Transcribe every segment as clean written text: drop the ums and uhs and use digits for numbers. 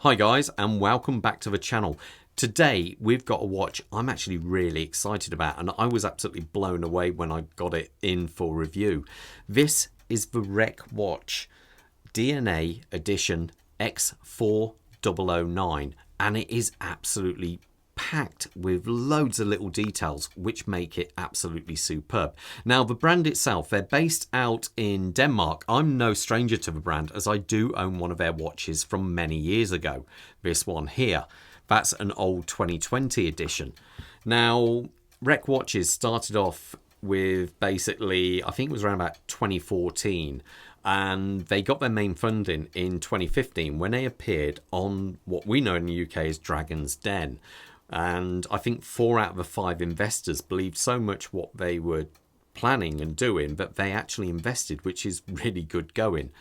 Hi guys, and welcome back to the channel. Today we've got a watch I'm actually really excited about, and I was absolutely blown away when I got it in for review. This is the Rec Watch DNA Edition X4009, and it is absolutely packed with loads of little details which make it absolutely superb. Now, the brand itself, they're based out in Denmark. I'm no stranger to the brand, as I do own one of their watches from many years ago. This one here, that's an old 2020 edition. Now, Rec Watches started off with basically, I think it was around about 2014, and they got their main funding in 2015 when they appeared on what we know in the UK as Dragon's Den. And I think 4 out of the 5 investors believed so much what they were planning and doing that they actually invested, which is really good going.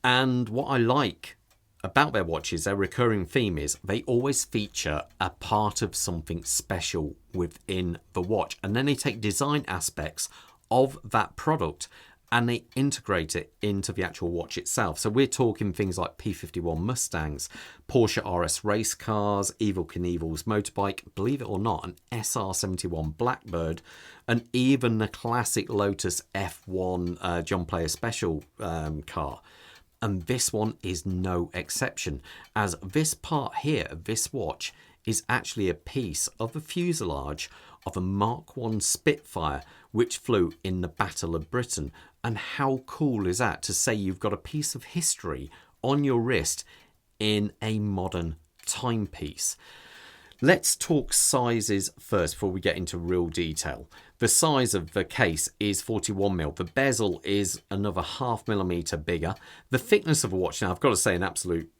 And what I like about their watches, their recurring theme is they always feature a part of something special within the watch, and then they take design aspects of that product and they integrate it into the actual watch itself. So we're talking things like P-51 Mustangs, Porsche RS race cars, Evel Knievel's motorbike, believe it or not, an SR71 Blackbird, and even the classic Lotus F1 John Player Special car. And this one is no exception, as this part here of this watch is actually a piece of the fuselage of a Mk1a Spitfire which flew in the Battle of Britain. And how cool is that, to say you've got a piece of history on your wrist in a modern timepiece? Let's talk sizes first before we get into real detail. The size of the case is 41mm. The bezel is another 0.5 millimeter bigger. The thickness of a watch, now I've got to say an absolute,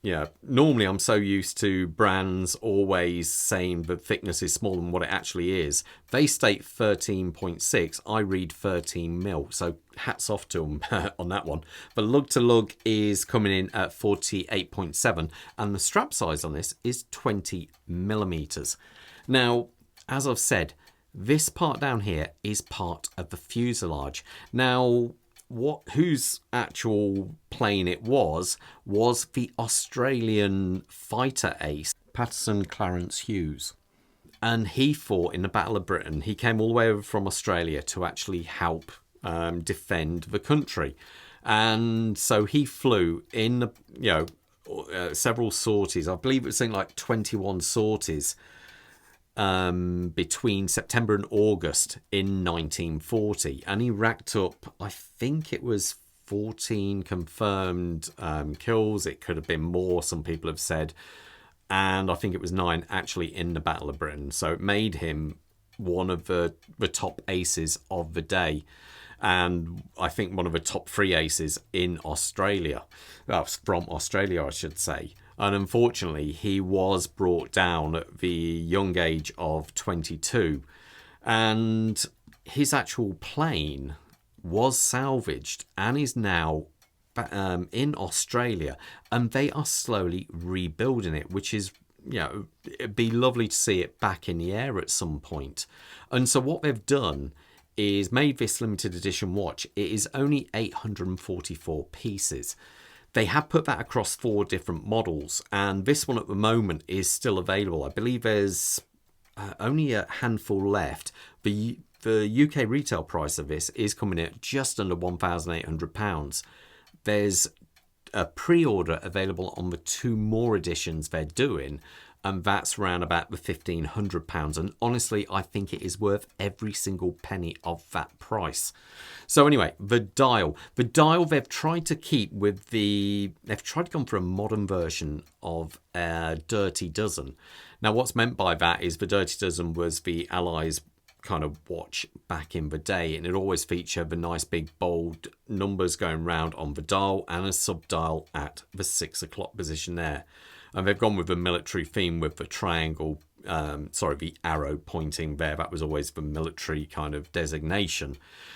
normally I'm so used to brands always saying the thickness is smaller than what it actually is. They state 13.6, I read 13mm, so hats off to them on that one. The lug to lug is coming in at 48.7, and the strap size on this is 20mm. Now, as I've said, this part down here is part of the fuselage. Now, whose actual plane it was the Australian fighter ace, Paterson Clarence Hughes. And he fought in the Battle of Britain. He came all the way over from Australia to actually help defend the country. And so he flew in the, several sorties. I believe it was something like 21 sorties between September and August in 1940, and he racked up, I think it was 14 confirmed kills. It could have been more, some people have said, and I think it was 9 actually in the Battle of Britain. So it made him one of the top aces of the day, and I think one of the top 3 aces in Australia, from Australia I should say. And unfortunately, he was brought down at the young age of 22. And his actual plane was salvaged and is now in Australia. And they are slowly rebuilding it, which is, it'd be lovely to see it back in the air at some point. And so what they've done is made this limited edition watch. It is only 844 pieces. They have put that across 4 different models, and this one at the moment is still available. I believe there's only a handful left. The UK retail price of this is coming in at just under £1,800. There's a pre-order available on the 2 more editions they're doing, and that's around about the £1,500. And honestly, I think it is worth every single penny of that price. So anyway, the dial they've tried to keep with they've tried to come for a modern version of a Dirty Dozen. Now, what's meant by that is the Dirty Dozen was the Allies kind of watch back in the day, and it always featured the nice big bold numbers going round on the dial and a sub dial at the 6 o'clock position there. And they've gone with the military theme with the triangle, the arrow pointing there. That was always the military kind of designation.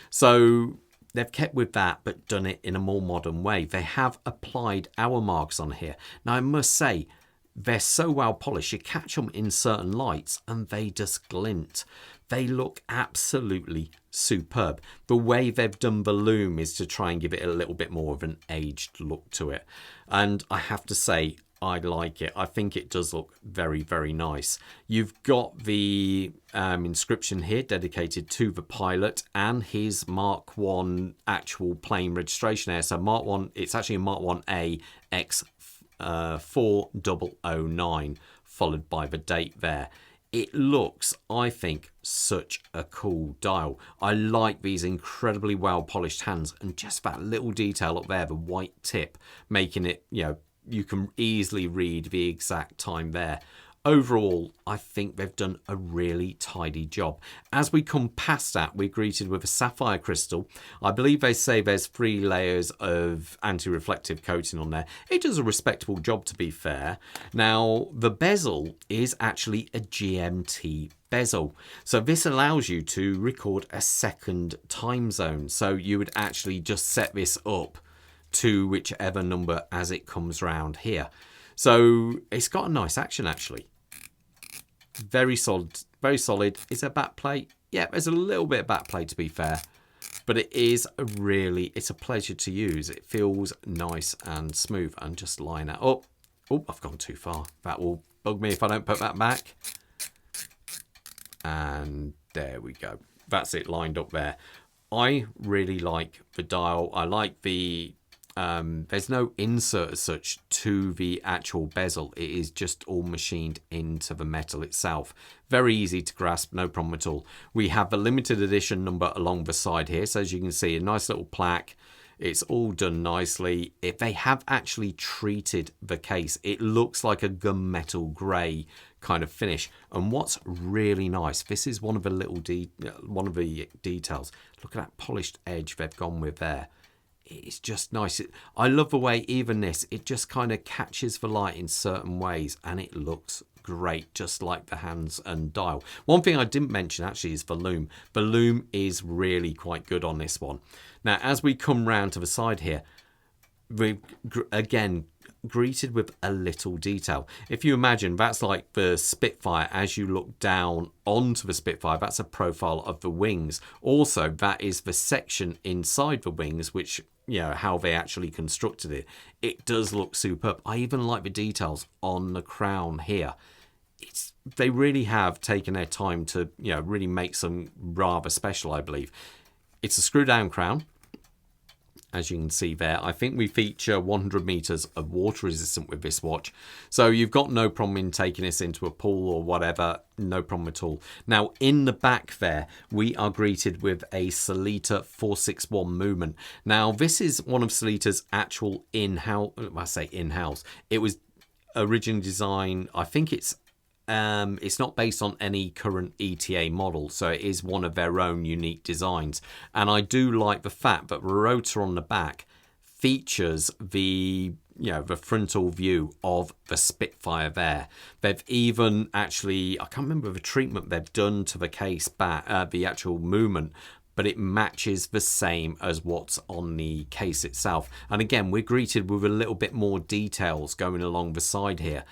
So they've kept with that, but done it in a more modern way. They have applied hour marks on here. Now, I must say, they're so well polished, you catch them in certain lights and they just glint. They look absolutely superb. The way they've done the loom is to try and give it a little bit more of an aged look to it. And I have to say, I like it. I think it does look very, very nice. You've got the inscription here dedicated to the pilot and his Mark 1 actual plane registration there. So Mark 1, it's actually a Mark 1A X4009, followed by the date there. It looks, I think, such a cool dial. I like these incredibly well polished hands and just that little detail up there, the white tip, making it, you can easily read the exact time there. Overall, I think they've done a really tidy job. As we come past that, we're greeted with a sapphire crystal. I believe they say there's 3 layers of anti-reflective coating on there. It does a respectable job, to be fair. Now, the bezel is actually a GMT bezel. So this allows you to record a second time zone. So you would actually just set this up to whichever number as it comes round here. So it's got a nice action, actually. Very solid, very solid. Is there back plate? Yeah, there's a little bit of back plate, to be fair, but it is it's a pleasure to use. It feels nice and smooth. And just line that up. Oh, I've gone too far. That will bug me if I don't put that back. And there we go. That's it lined up there. I really like the dial. I like the there's no insert as such to the actual bezel. It is just all machined into the metal itself. Very easy to grasp, no problem at all. We have the limited edition number along the side here. So as you can see, a nice little plaque. It's all done nicely. If they have actually treated the case, it looks like a gunmetal grey kind of finish. And what's really nice, this is one of the details. Look at that polished edge they've gone with there. It's just nice. I love the way even this, it just kind of catches the light in certain ways and it looks great, just like the hands and dial. One thing I didn't mention actually is the loom. The loom is really quite good on this one. Now, as we come round to the side here, we're again greeted with a little detail. If you imagine, that's like the Spitfire. As you look down onto the Spitfire, that's a profile of the wings. Also, that is the section inside the wings, which, how they actually constructed it. It does look superb. I even like the details on the crown here. They really have taken their time to, really make some rather special, I believe. It's a screw down crown. As you can see there, I think we feature 100 meters of water resistant with this watch. So you've got no problem in taking this into a pool or whatever, no problem at all. Now in the back there, we are greeted with a Sellita 461 movement. Now this is one of Sellita's actual in-house, I say in-house, it was originally designed, I think it's not based on any current ETA model, so it is one of their own unique designs. And I do like the fact that the rotor on the back features the frontal view of the Spitfire there. They've even actually, I can't remember the treatment they've done to the case back, the actual movement, but it matches the same as what's on the case itself. And again, we're greeted with a little bit more details going along the side here.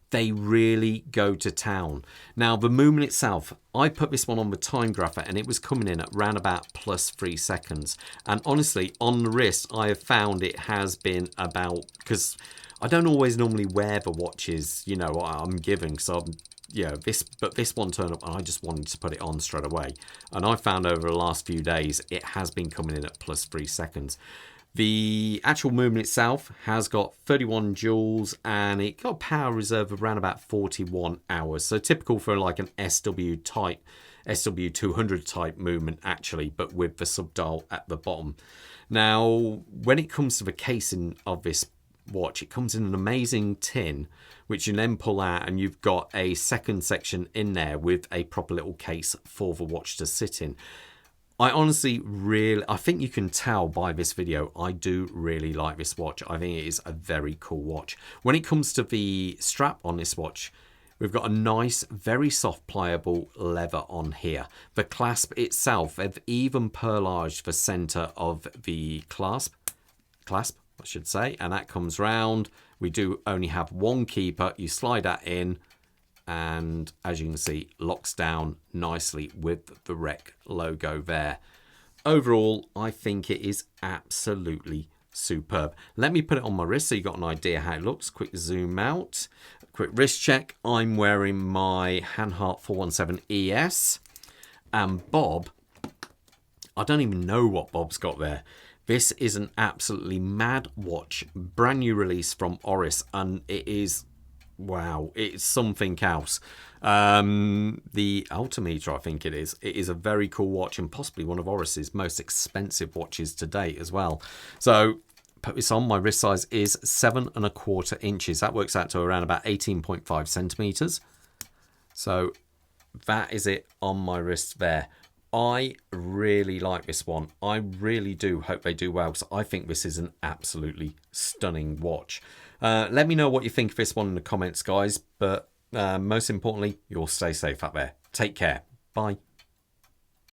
They really go to town. Now, the movement itself, I put this one on the time grapher and it was coming in at round about +3 seconds. And honestly, on the wrist, I have found it has been about, because I don't always normally wear the watches, I'm giving. So, but this one turned up and I just wanted to put it on straight away. And I found over the last few days, it has been coming in at +3 seconds. The actual movement itself has got 31 joules and it got a power reserve of around about 41 hours. So typical for like an SW200 type movement actually, but with the subdial at the bottom. Now, when it comes to the casing of this watch, it comes in an amazing tin, which you then pull out and you've got a second section in there with a proper little case for the watch to sit in. I honestly I think you can tell by this video, I do really like this watch. I think it is a very cool watch. When it comes to the strap on this watch, we've got a nice, very soft, pliable leather on here. The clasp itself, they've even perlaged the center of the clasp, I should say, and that comes round. We do only have one keeper. You slide that in, and as you can see, locks down nicely with the REC logo there. Overall, I think it is absolutely superb. Let me put it on my wrist so you got an idea how it looks. Quick zoom out. Quick wrist check. I'm wearing my Hanhart 417 ES. And Bob, I don't even know what Bob's got there. This is an absolutely mad watch. Brand new release from Oris. And it is, wow, it's something else. The altimeter, I think it is. It is a very cool watch and possibly one of Oris's most expensive watches to date as well. So put this on. My wrist size is 7¼ inches. That works out to around about 18.5 centimeters. So that is it on my wrist there. I really like this one. I really do hope they do well, because I think this is an absolutely stunning watch. Let me know what you think of this one in the comments, guys. But most importantly, you'll stay safe out there. Take care. Bye.